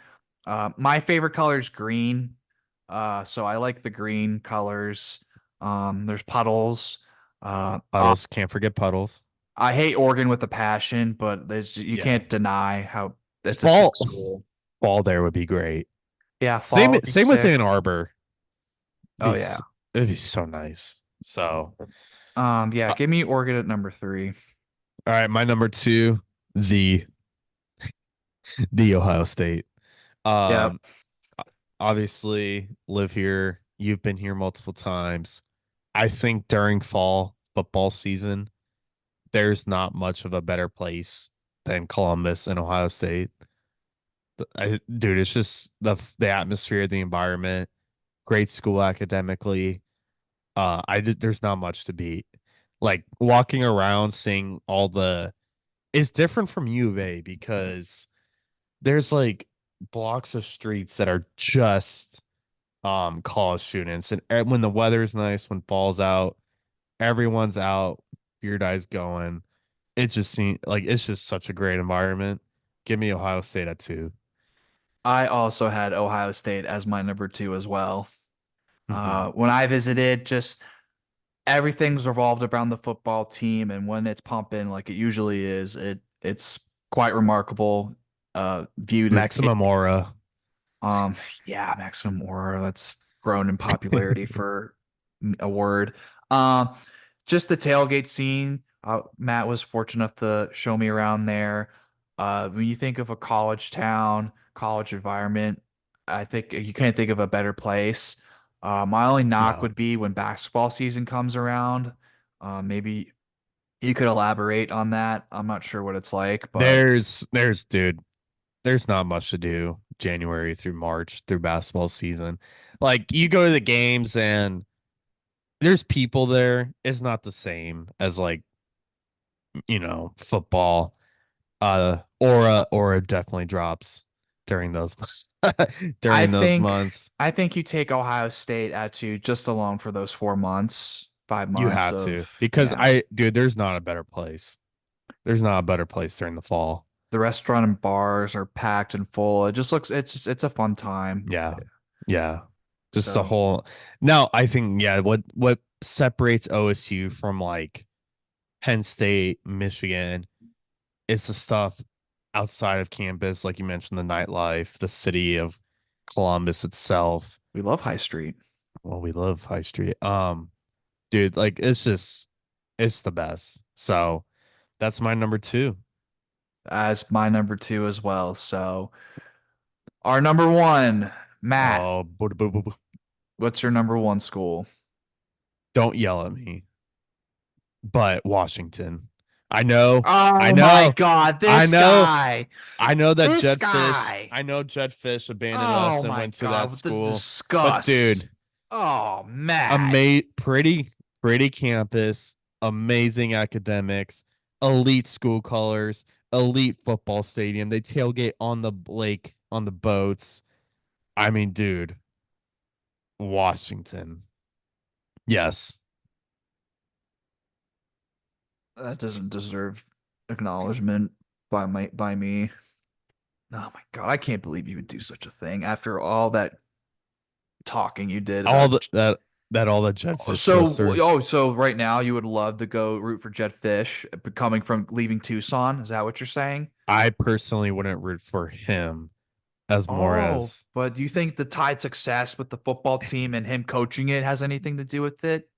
My favorite color is green. So I like the green colors. There's puddles. Uh, uh, Puddles, can't forget puddles. I hate Oregon with a passion, but you Yeah. can't deny how it's a sick Fall school. fall there would be great. Yeah, fall would be Same with sick. Ann Arbor. Oh yeah. It'd be so nice. So, Yeah, give me Oregon at number three. all right, my number 2, the the Ohio State. Yep. Um, obviously live here. You've been here multiple times. I think during fall football season, there's not much of a better place than Columbus and Ohio State. Dude, it's just the atmosphere, the environment, great school academically. There's not much to beat. Like walking around, seeing all the it's different from U of A because there's like blocks of streets that are just college students, and when the weather's nice, when fall's out, everyone's out, beard eyes going. It just seems like it's just such a great environment. Give me Ohio State at 2. I also had Ohio State as my number two as well. Hmm. When I visited, just everything's revolved around the football team, and when it's pumping like it usually is, it's quite remarkable. Viewed it, Maximum Aura. um, yeah, Maximum Aura, that's grown in popularity for a word. Um, just the tailgate scene. Matt was fortunate enough to show me around there. When you think of a college town, college environment, I think you can't think of a better place. My only knock No. would be when basketball season comes around. Maybe you could elaborate on that. I'm not sure what it's like, but Dude, there's not much to do January through March through basketball season. Like you go to the games and there's people there. It's not the same as like, football. Aura definitely drops during those I during those think months. I think you take Ohio State at two just alone for those 4 months, five You months have to of because yeah. there's not a better place. There's not a better place during the fall. The restaurant and bars are packed and full. It just looks it's a fun time. Yeah. Yeah. Just the So whole now I think yeah, what separates OSU from like Penn State, Michigan is the stuff outside of campus, like you mentioned, the nightlife, the city of Columbus itself. we love High Street Well, we love High Street. Dude, like it's the best. So that's my number 2. as my number two as well. So our number one, Matt, Oh, what's your number one school? don't yell at me. But Washington. I know, I Oh my know, God, I this know, guy. I know that This Jed Fish, guy. I know Jed Fish abandoned us Oh and my went to God, that with the school. But disgust. dude, Oh, Matt. pretty campus. amazing academics, elite school colors, elite football stadium. They tailgate on the lake, on the boats. I mean, dude, Washington. Yes. That doesn't deserve acknowledgement by me. Oh my God, I can't believe you would do such a thing after all that talking you did All about. that all the Jed Fish goes So, through. so right now you would love to go root for Jed Fish, coming from leaving Tucson. Is that what you're saying? I personally wouldn't root for him as more Oh, as but do you think the Tide success with the football team and him coaching it has anything to do with it?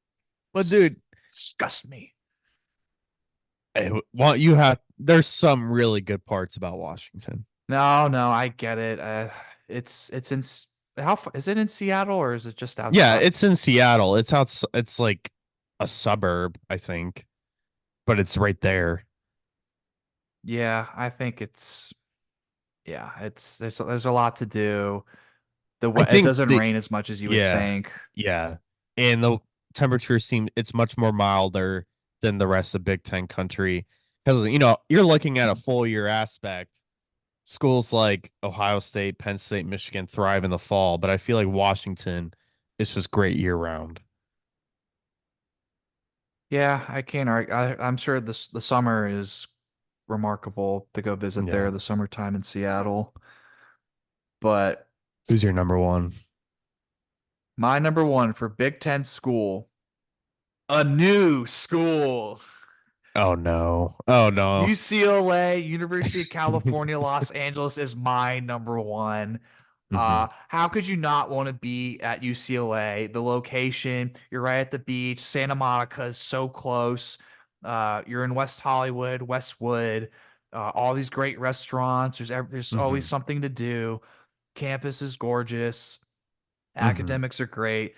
but dude, Disgust me. well, you have there's some really good parts about Washington. No, no, I get it. It's in is it in Seattle or is it just Yeah, outside? it's in Seattle. It's like a suburb, I think, but it's right there. Yeah, I think it's yeah, it's there's a lot to do. I It think doesn't rain as much as you would yeah, think. yeah. And the temperature seems it's much more milder than the rest of Big 10 country. Because you're looking at a full year aspect. Schools like Ohio State, Penn State, Michigan thrive in the fall, but I feel like Washington is just great year round. Yeah, I can't argue. I'm sure the summer is remarkable to go visit there, Yeah. the summertime in Seattle. But Who's your number one? my number one for Big Ten school, a new school. Oh no. Oh no. UCLA, University of California, Los Angeles is my number one. Hmm. How could you not want to be at UCLA? The location, you're right at the beach. Santa Monica is so close. You're in West Hollywood, Westwood, all these great restaurants. There's always Hmm. something to do. Campus is gorgeous. Hmm. Academics are great.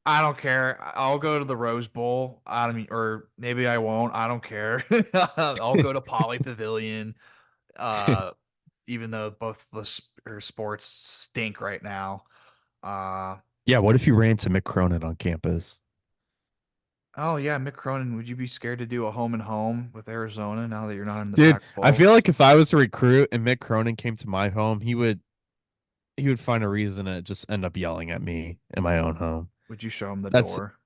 I don't care. I'll go to the Rose Bowl. I mean, or maybe I won't. I don't care. I'll go to Poly Pavilion. Uh, even though both sports stink right now. Uh, Yeah, what if you ran to Mick Cronin on campus? oh yeah, Mick Cronin. Would you be scared to do a home and home with Arizona now that you're not in the Dude, I Pac-12? feel like if I was a recruit and Mick Cronin came to my home, he would find a reason to just end up yelling at me in my own home. Would you show him the That's door?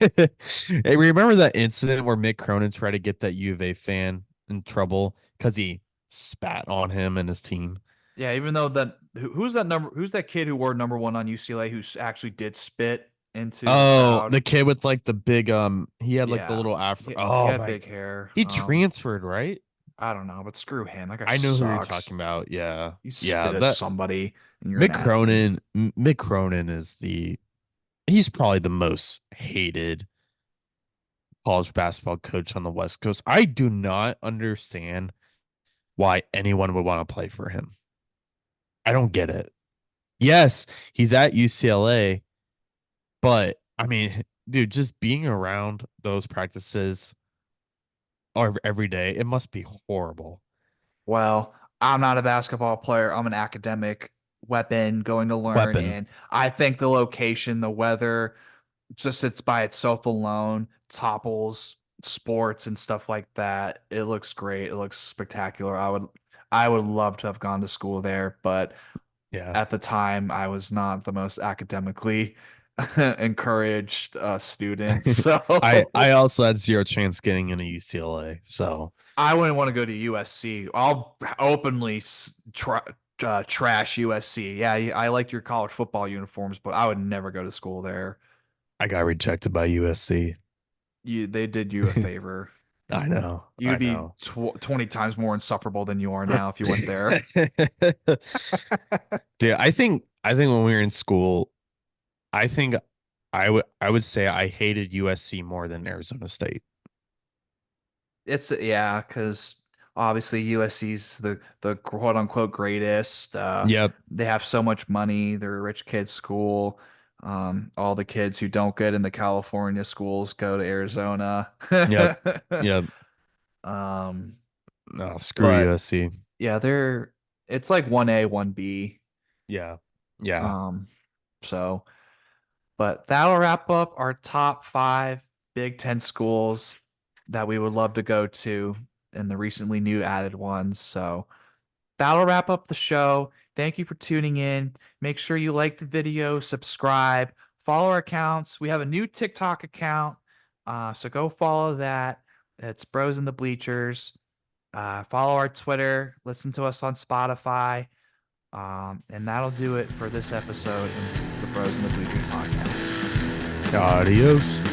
Hey, remember that incident where Mick Cronin tried to get that U of A fan in trouble because he spat on him and his team? Yeah, even though who's that number? Who's that kid who wore number one on UCLA who actually did spit into the Oh, crowd? the kid with like the big he had like the Yeah, little afro. he Oh had my, big hair. he transferred, right? I don't know, but screw him. That guy I know who you're sucks. talking about. Yeah. You Yeah, spit at that somebody and you're an Mick Cronin is he's probably the most hated college basketball coach on the West Coast. I do not understand why anyone would want to play for him. I don't get it. Yes, he's at UCLA, but I mean, dude, just being around those practices or every day, it must be horrible. Well, I'm not a basketball player. I'm an academic weapon going to learn. Weapon. And I think the location, the weather, just it's by itself alone, topples sports and stuff like that. It looks great. It looks spectacular. I would love to have gone to school there, but Yeah. at the time I was not the most academically encouraged student. I So also had zero chance getting into UCLA. So I wouldn't want to go to USC. I'll openly trash USC. Yeah, I like your college football uniforms, but I would never go to school there. I got rejected by USC. They did you a favor. I know. You'd I be know. 20 times more insufferable than you are now if you went there. Dude, I think when we were in school, I think I would say I hated USC more than Arizona State. It's yeah, because obviously USC's the quote unquote greatest. Yep. They have so much money. They're a rich kid school. All the kids who don't get in the California schools go to Arizona. Yep. Yep. Um, No, screw but USC. yeah, it's like 1A, 1B. Yeah. Yeah. Um, so but that'll wrap up our top five Big 10 schools that we would love to go to and the recently new added ones. So that'll wrap up the show. Thank you for tuning in. Make sure you like the video, subscribe, follow our accounts. We have a new TikTok account. So go follow that. It's Bros in the Bleachers. Follow our Twitter, listen to us on Spotify. And that'll do it for this episode of the Bros in the Bleachers podcast. Adios.